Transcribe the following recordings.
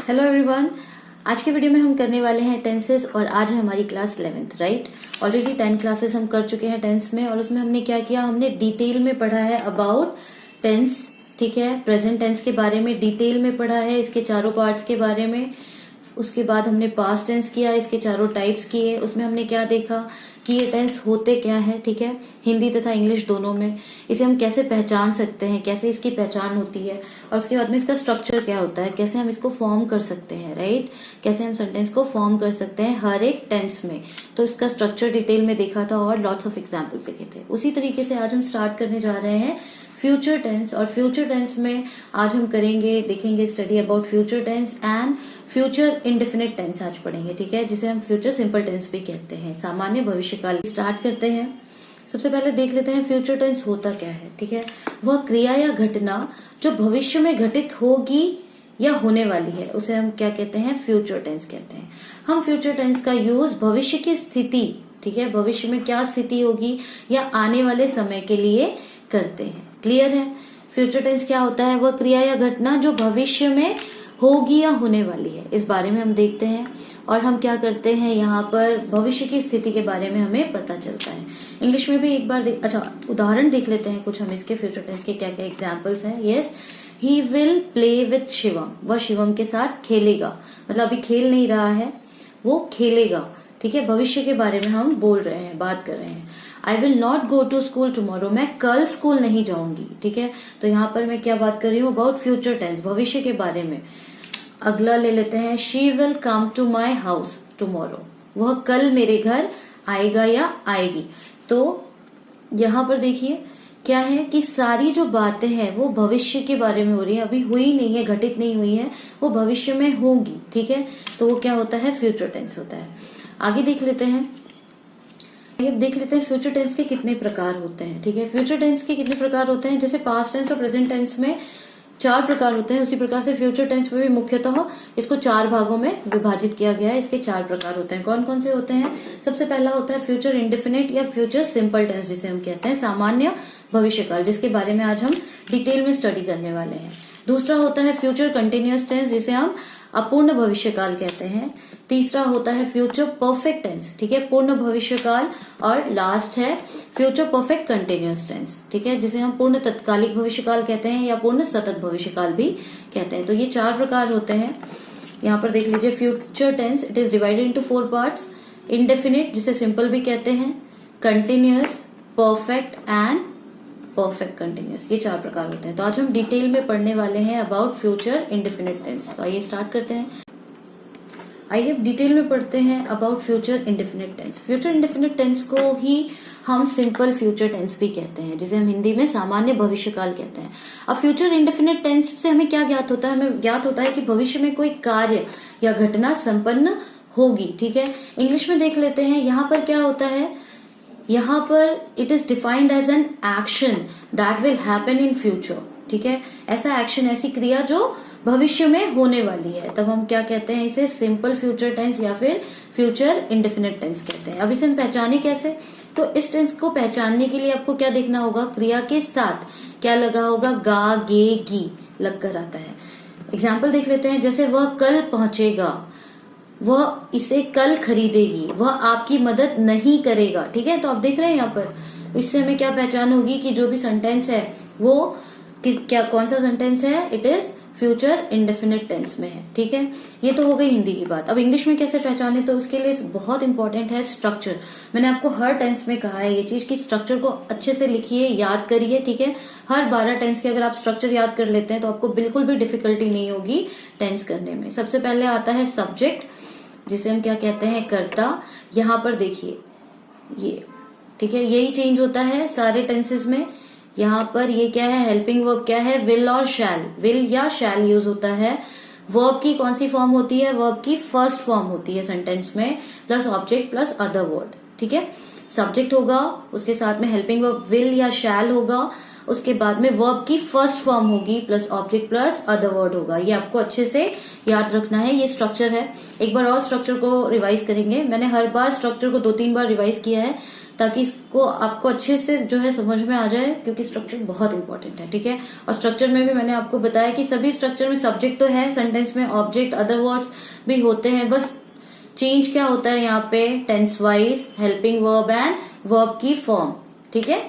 Hello everyone. आज के video में हम करने वाले हैं टेंसेस और आज है हमारी class 11th right. Already 10 classes हम कर चुके हैं टेंस में और उसमें हमने क्या किया, हमने डिटेल में पढ़ा है अबाउट टेंस। ठीक है, प्रेजेंट टेंस के बारे में डिटेल में पढ़ा है, इसके चारों पार्ट्स के बारे में। उसके बाद हमने पास्ट टेंस किया, इसके चारों टाइप्स किए। उसमें हमने क्या देखा कि ये टेंस होते क्या है। ठीक है, हिंदी तथा इंग्लिश दोनों में इसे हम कैसे पहचान सकते हैं, कैसे इसकी पहचान होती है, और उसके बाद में इसका स्ट्रक्चर क्या होता है, कैसे हम इसको फॉर्म कर सकते हैं राइट, कैसे हम सेंटेंस को फॉर्म कर सकते हैं हर एक टेंस में। तो इसका स्ट्रक्चर डिटेल में देखा था और लॉट्स ऑफ एग्जाम्पल्स देखे थे। उसी तरीके से आज हम स्टार्ट करने जा रहे हैं फ्यूचर टेंस। और फ्यूचर टेंस में आज हम देखेंगे study about future tense and future indefinite tense आज पढ़ेंगे। ठीक है, जिसे हम फ्यूचर सिंपल टेंस भी कहते हैं, सामान्य भविष्यकाल। स्टार्ट करते हैं। सबसे पहले देख लेते हैं फ्यूचर टेंस होता क्या है। ठीक है, वह क्रिया या घटना जो भविष्य में घटित होगी या होने वाली है उसे हम क्या कहते हैं, फ्यूचर टेंस कहते हैं। हम फ्यूचर टेंस का यूज भविष्य की स्थिति, ठीक है, भविष्य में क्या स्थिति होगी या आने वाले समय के लिए करते हैं। क्लियर है। फ्यूचर टेंस क्या होता है, वह क्रिया या घटना जो भविष्य में होगी या होने वाली है, इस बारे में हम देखते हैं। और हम क्या करते हैं, यहाँ पर भविष्य की स्थिति के बारे में हमें पता चलता है। इंग्लिश में भी एक बार उदाहरण देख लेते हैं कुछ हम इसके फ्यूचर टेंस के क्या क्या एग्जाम्पल्स हैं। Yes, he will play with Shivam, वह शिवम के साथ खेलेगा, मतलब अभी खेल नहीं रहा है, वो खेलेगा। ठीक है, भविष्य के बारे में हम बोल रहे हैं, बात कर रहे हैं। I will not go to school tomorrow, मैं कल स्कूल नहीं जाऊंगी। ठीक है, तो यहाँ पर मैं क्या बात कर रही हूँ, अबाउट फ्यूचर टेंस, भविष्य के बारे में। अगला ले लेते हैं, she will come to my house tomorrow, वह कल मेरे घर आएगा या आएगी। तो यहाँ पर देखिए क्या है कि सारी जो बातें हैं वो भविष्य के बारे में हो रही है, अभी हुई नहीं है, घटित नहीं हुई है, वो भविष्य में होगी। ठीक है, तो वो क्या होता है, फ्यूचर टेंस होता है। आगे देख लेते हैं, फ्यूचर टेंस के कितने प्रकार होते हैं। ठीक है, फ्यूचर टेंस के कितने प्रकार होते हैं, जैसे पास्ट टेंस और प्रेजेंट टेंस में 4 प्रकार होते हैं, उसी प्रकार से फ्यूचर टेंस में भी मुख्यतः इसको 4 भागों में विभाजित किया गया है। इसके 4 प्रकार होते हैं। कौन कौन से होते हैं, सबसे पहला होता है फ्यूचर इंडेफिनिट या फ्यूचर सिंपल टेंस, जिसे हम कहते हैं सामान्य भविष्यकाल, जिसके बारे में आज हम डिटेल में स्टडी करने वाले हैं। दूसरा होता है फ्यूचर कंटिन्यूअस टेंस, जिसे हम अपूर्ण भविष्यकाल कहते हैं। तीसरा होता है फ्यूचर परफेक्ट टेंस, ठीक है, पूर्ण भविष्यकाल। और लास्ट है फ्यूचर परफेक्ट कंटिन्यूअस टेंस, ठीक है, जिसे हम पूर्ण तत्कालिक भविष्यकाल कहते हैं या पूर्ण सतत भविष्यकाल भी कहते हैं। तो ये 4 प्रकार होते हैं। यहाँ पर देख लीजिए, future tense it is divided into 4 parts. Indefinite, जिसे सिंपल भी कहते हैं, continuous, perfect and perfect continuous, ये 4 प्रकार होते हैं। तो आज हम डिटेल में पढ़ने वाले हैं अबाउट फ्यूचर इंडेफिनिट टेंस। तो आइए स्टार्ट करते हैं। आइए डिटेल में पढ़ते हैं about future indefinite tense. Future indefinite tense को ही हम सिंपल फ्यूचर टेंस भी कहते हैं, जिसे हम हिंदी में सामान्य भविष्यकाल कहते हैं। अब फ्यूचर इंडेफिनिट टेंस से हमें क्या ज्ञात होता है, हमें ज्ञात होता है कि भविष्य में कोई कार्य या घटना संपन्न होगी। ठीक है, इंग्लिश में देख लेते हैं, यहाँ पर क्या होता है, यहाँ पर it is defined as an action that will happen in future. ठीक है, ऐसा एक्शन, ऐसी क्रिया जो भविष्य में होने वाली है, तब हम क्या कहते हैं, इसे सिंपल फ्यूचर टेंस या फिर फ्यूचर इंडेफिनिट टेंस कहते हैं। अब इसे हम पहचाने कैसे, तो इस टेंस को पहचानने के लिए आपको क्या देखना होगा, क्रिया के साथ क्या लगा होगा, गा, गे, गी लग कर आता है। एग्जाम्पल देख लेते हैं, जैसे वह कल पहुंचेगा, वह इसे कल खरीदेगी, वह आपकी मदद नहीं करेगा। ठीक है, तो आप देख रहे हैं यहाँ पर, इससे हमें क्या पहचान होगी कि जो भी सेंटेंस है वो कौन सा सेंटेंस है, it is future indefinite tense में है। ठीक है, ये तो हो गई हिंदी की बात। अब इंग्लिश में कैसे पहचाने, तो उसके लिए बहुत इंपॉर्टेंट है स्ट्रक्चर। मैंने आपको हर टेंस में कहा है ये चीज कि स्ट्रक्चर को अच्छे से लिखिए, याद करिए। ठीक है, हर 12 टेंस के अगर आप स्ट्रक्चर याद कर लेते हैं तो आपको बिल्कुल भी डिफिकल्टी नहीं होगी टेंस करने में। सबसे पहले आता है सब्जेक्ट, जिसे हम क्या कहते हैं, कर्ता। यहाँ पर देखिए ये, ठीक है, यही चेंज होता है सारे टेंसेस में। यहाँ पर ये क्या है, हेल्पिंग वर्ब क्या है, विल और शैल, विल या शैल यूज होता है। वर्ब की कौन सी फॉर्म होती है, वर्ब की फर्स्ट फॉर्म होती है सेंटेंस में, plus object plus other word. ठीक है, सब्जेक्ट होगा, उसके साथ में हेल्पिंग वर्ब विल या शैल होगा, उसके बाद में वर्ब की फर्स्ट फॉर्म होगी, plus object plus other word होगा। ये आपको अच्छे से याद रखना है, ये स्ट्रक्चर है। एक बार और स्ट्रक्चर को रिवाइज करेंगे, मैंने हर बार स्ट्रक्चर को 2-3 बार रिवाइज किया है ताकि इसको आपको अच्छे से जो है समझ में आ जाए, क्योंकि स्ट्रक्चर बहुत इंपॉर्टेंट है, ठीक है। और स्ट्रक्चर में भी मैंने आपको बताया कि सभी स्ट्रक्चर में सब्जेक्ट तो है, सेंटेंस में ऑब्जेक्ट अदर वर्ड्स भी होते हैं, बस चेंज क्या होता है यहाँ पे, tense wise, helping verb and verb की फॉर्म, ठीक है।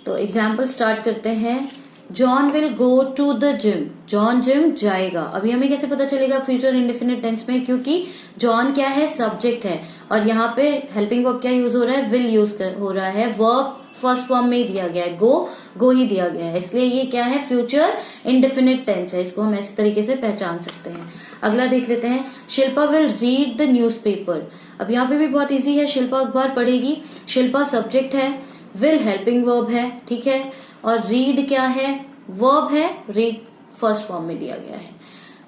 तो एग्जाम्पल स्टार्ट करते हैं। John will go to the gym, John gym जाएगा। अभी हमें कैसे पता चलेगा फ्यूचर इंडेफिनिट टेंस में, क्योंकि जॉन क्या है, सब्जेक्ट है, और यहाँ पे हेल्पिंग वर्ब क्या यूज हो रहा है, विल यूज हो रहा है, वर्ब फर्स्ट फॉर्म में ही दिया गया है, गो ही दिया गया है, इसलिए ये क्या है, फ्यूचर इंडेफिनिट टेंस है। इसको हम इस तरीके से पहचान सकते हैं। अगला देख लेते हैं, Shilpa will read the newspaper. अब यहाँ पे भी बहुत इजी है, शिल्पा अखबार पढ़ेगी। शिल्पा सब्जेक्ट है, विल हेल्पिंग वर्ब है, ठीक है, और रीड क्या है, वर्ब है, रीड फर्स्ट फॉर्म में दिया गया है।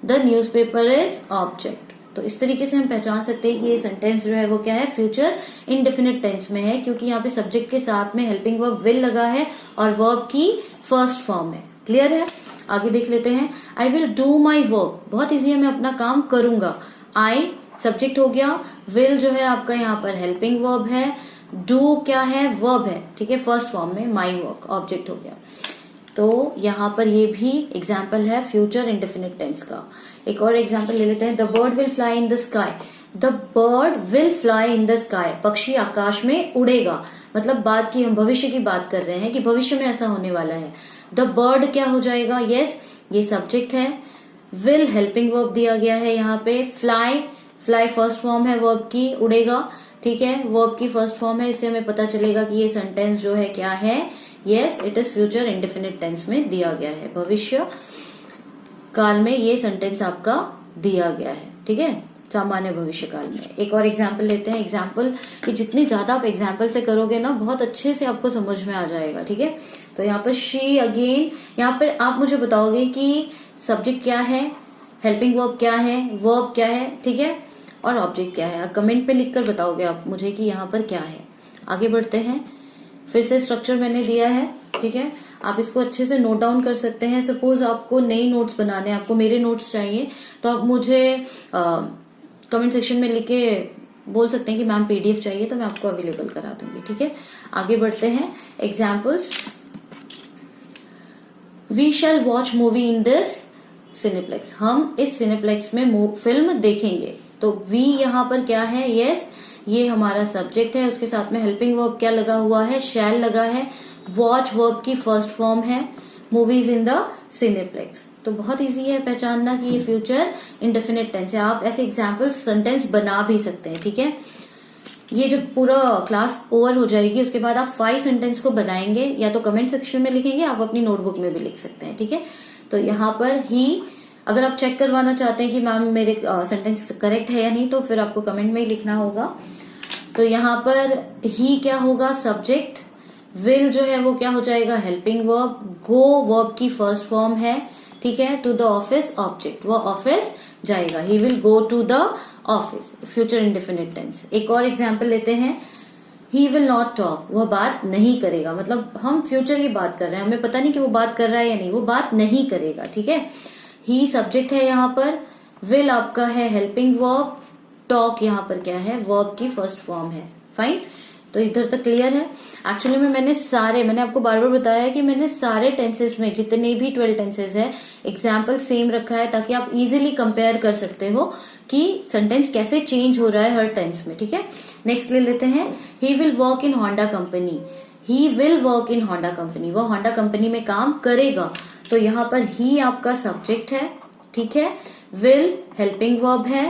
The newspaper is object. तो इस तरीके से हम पहचान सकते हैं कि ये सेंटेंस जो है वो क्या है, फ्यूचर इंडेफिनिट टेंस में है, क्योंकि यहाँ पे सब्जेक्ट के साथ में हेल्पिंग वर्ब विल लगा है और वर्ब की फर्स्ट फॉर्म है। क्लियर है। आगे देख लेते हैं, I will do my work. बहुत इजी है, मैं अपना काम करूंगा। आई सब्जेक्ट हो गया, विल जो है आपका यहाँ पर हेल्पिंग वर्ब है, डू क्या है, वर्ब है, ठीक है, फर्स्ट फॉर्म में, माई वर्क ऑब्जेक्ट हो गया। तो यहाँ पर ये भी एग्जाम्पल है फ्यूचर इंडेफिनिट टेंस का। एक और एग्जाम्पल ले लेते हैं, the bird will fly in the sky. The bird will fly in the sky, पक्षी आकाश में उड़ेगा, मतलब बात की हम भविष्य की बात कर रहे हैं कि भविष्य में ऐसा होने वाला है। द बर्ड क्या हो जाएगा, यस ये सब्जेक्ट है, विल हेल्पिंग वर्ब दिया गया है यहाँ पे, फ्लाई फर्स्ट फॉर्म है वर्ब की, उड़ेगा, ठीक है, वर्ब की फर्स्ट फॉर्म है, इससे हमें पता चलेगा कि ये सेंटेंस जो है क्या है, yes it is future indefinite tense में दिया गया है, भविष्य काल में ये सेंटेंस आपका दिया गया है, ठीक है, सामान्य भविष्य काल में। एक और एग्जाम्पल लेते हैं। एग्जाम्पल कि जितनी ज्यादा आप एग्जाम्पल से करोगे ना, बहुत अच्छे से आपको समझ में आ जाएगा, ठीक है। तो यहाँ पर शी अगेन, यहाँ पर आप मुझे बताओगे कि सब्जेक्ट क्या है, हेल्पिंग वर्ब क्या है, वर्ब क्या है, ठीक है, और ऑब्जेक्ट क्या है। कमेंट पे लिखकर बताओगे आप मुझे कि यहाँ पर क्या है। आगे बढ़ते हैं, फिर से स्ट्रक्चर मैंने दिया है, ठीक है, आप इसको अच्छे से नोट डाउन कर सकते हैं। सपोज आपको नई नोट्स बनाने, आपको मेरे नोट्स चाहिए, तो आप मुझे कमेंट सेक्शन में लिख के बोल सकते हैं कि मैम पीडीएफ चाहिए, तो मैं आपको अवेलेबल करा दूंगी, ठीक है। आगे बढ़ते हैं, examples, we shall watch movie in this cineplex. हम इस सिनेप्लेक्स में फिल्म देखेंगे। तो वी यहाँ पर क्या है, यस ये हमारा सब्जेक्ट है, उसके साथ में हेल्पिंग वर्ब क्या लगा हुआ है, शैल लगा है, वॉच वर्ब की फर्स्ट फॉर्म है, मूवीज इन द सिनेप्लेक्स। तो बहुत इजी है पहचानना कि ये फ्यूचर इंडेफिनिट टेंस है। आप ऐसे एग्जाम्पल सेंटेंस बना भी सकते हैं, ठीक है। ये जब पूरा क्लास ओवर हो जाएगी उसके बाद आप 5 सेंटेंस को बनाएंगे, या तो कमेंट सेक्शन में लिखेंगे, आप अपनी नोटबुक में भी लिख सकते हैं, ठीक है। तो यहाँ पर ही अगर आप चेक करवाना चाहते हैं कि मैम मेरे सेंटेंस करेक्ट है या नहीं, तो फिर आपको कमेंट में ही लिखना होगा। तो यहाँ पर ही क्या होगा, सब्जेक्ट, विल जो है वो क्या हो जाएगा, हेल्पिंग वर्ब, गो वर्ब की फर्स्ट फॉर्म है, ठीक है, टू द ऑफिस ऑब्जेक्ट, वो ऑफिस जाएगा, he will go to the office, future indefinite tense. एक और एग्जाम्पल लेते हैं, ही विल नॉट टॉक, वह बात नहीं करेगा, मतलब हम फ्यूचर की बात कर रहे हैं, हमें पता नहीं कि वो बात कर रहा है या नहीं, वो बात नहीं करेगा, ठीक है। ही सब्जेक्ट है यहाँ पर, विल आपका है हेल्पिंग वर्ब, टॉक यहाँ पर क्या है, वर्ब की फर्स्ट फॉर्म है, फाइन। तो इधर तक क्लियर है। एक्चुअली में मैंने आपको बार बार बताया कि मैंने सारे टेंसेस में जितने भी 12 टेंसेस है एग्जाम्पल सेम रखा है, ताकि आप इजीली कंपेयर कर सकते हो कि सेंटेंस कैसे चेंज हो रहा है हर टेंस में, ठीक है। नेक्स्ट ले लेते हैं, he will work in Honda company. He will work in Honda company, वो होंडा कंपनी में काम करेगा। तो यहाँ पर ही आपका सब्जेक्ट है, ठीक है, विल हेल्पिंग वर्ब है,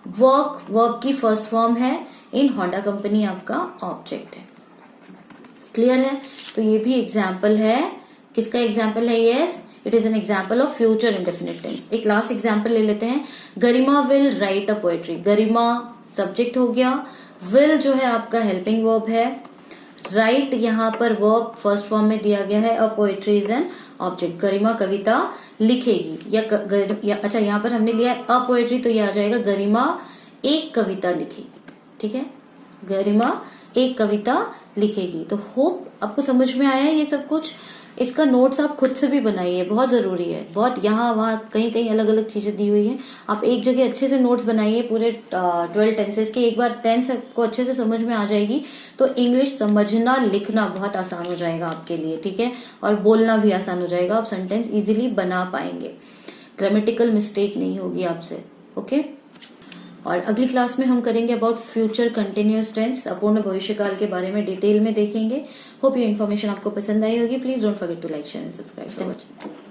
वर्क वर्ब की फर्स्ट फॉर्म है, इन होंडा कंपनी आपका ऑब्जेक्ट है। क्लियर है। तो ये भी एग्जाम्पल है, किसका एग्जाम्पल है, yes it is an example of future indefinite tense. एक लास्ट एग्जाम्पल ले लेते हैं, Garima will write a poetry. Garima subject हो गया, विल जो है आपका हेल्पिंग वर्ब है, राइट यहाँ पर वर्ब फर्स्ट फॉर्म में दिया गया है, a poetry is an object, Garima कविता लिखेगी, या अच्छा यहाँ पर हमने लिया अ पोएट्री, तो ये आ जाएगा गरिमा एक कविता लिखेगी, ठीक है, गरिमा एक कविता लिखेगी। तो होप आपको समझ में आया ये सब कुछ। इसका नोट्स आप खुद से भी बनाइए, बहुत जरूरी है। बहुत यहाँ वहाँ कहीं कहीं अलग अलग चीजें दी हुई हैं, आप एक जगह अच्छे से नोट्स बनाइए पूरे 12 टेंसेस के। एक बार टेंस को अच्छे से समझ में आ जाएगी तो इंग्लिश समझना लिखना बहुत आसान हो जाएगा आपके लिए, ठीक है, और बोलना भी आसान हो जाएगा, आप सेंटेंस इजीली बना पाएंगे, ग्रामेटिकल मिस्टेक नहीं होगी आपसे। ओके, और अगली क्लास में हम करेंगे अबाउट फ्यूचर कंटिन्यूअस टेंस, अपूर्ण भविष्यकाल के बारे में डिटेल में देखेंगे। होप ये इन्फॉर्मेशन आपको पसंद आई होगी। Please don't forget to like, share and subscribe.